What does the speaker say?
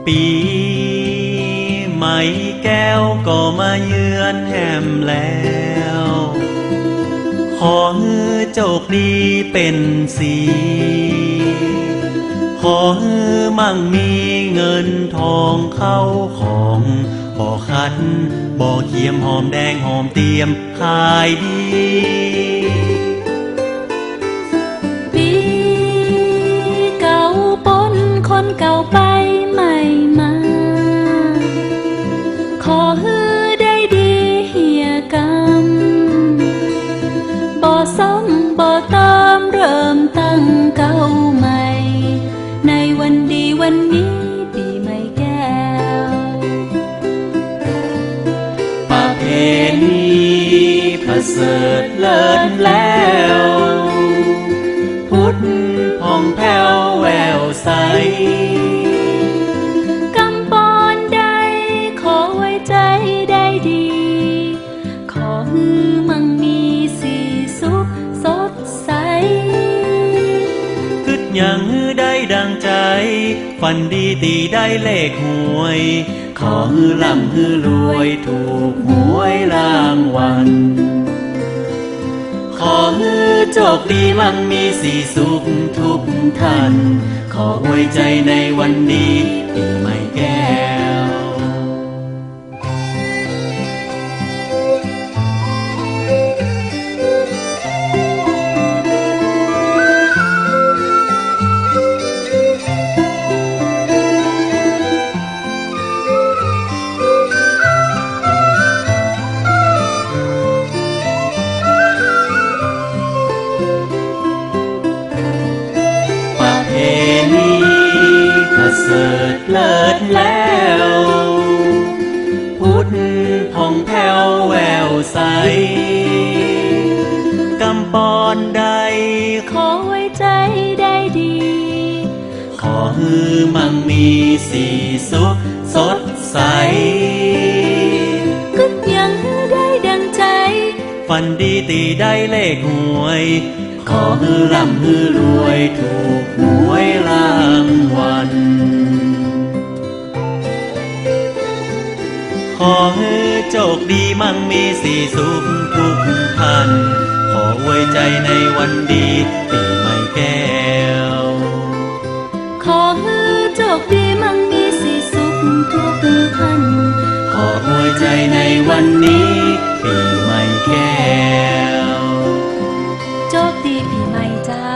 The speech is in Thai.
ปีใหม่แก้วก็มาเยือนแหมแล้วขอให้โชคดีเป็นสีขอให้มั่งมีเงินทองเข้าของบ่คัดบ่เขียมหอมแดงหอมเตียมขายดีปีเก่าปนคนเก่าไปใหม่มาขอให้ได้ดีเหียกรรมบ่ซ้ำบ่เติมเริ่มตั้งเก่าใหม่ในวันดีวันนี้ปีใหม่แก้วประเพณีประเสริฐเลิศแล้วพุทธผ่องแผ้วแววใสกำปอนใดขอไว้ใจได้ดีขอให้มั่งมีสีสุขสดใสคิดอย่างฮือได้ดังใจฝันดีตีได้เลขหวยขอฮือร่ำฮือรวยถูกหวยรางวัลขอฮือโชคดีมั่งมีสีสุขทุกท่านขออวยใจในวันนี้ปีใหม่แก้วเสริฐเลิศแล้วพุทธผ่องแผ้วแววใสกำปอนใดขอไว้ใจได้ดีขอฮือมั่งมีสีสุขสดใสกึกยังฮือได้ดังใจฝันดีตีได้เลขหวยขอฮือร่ำฮือรวยถูกหวยรางวัลขอให้โชคดีมั่งมีสีสุขทุกท่านขออวยใจในวันดีปีใหม่แก้วขอให้โชคดีมั่งมีสีสุขทุกท่านขออวยใจในวันนี้ปีใหม่แก้วโชคดีปีใหม่เจ้า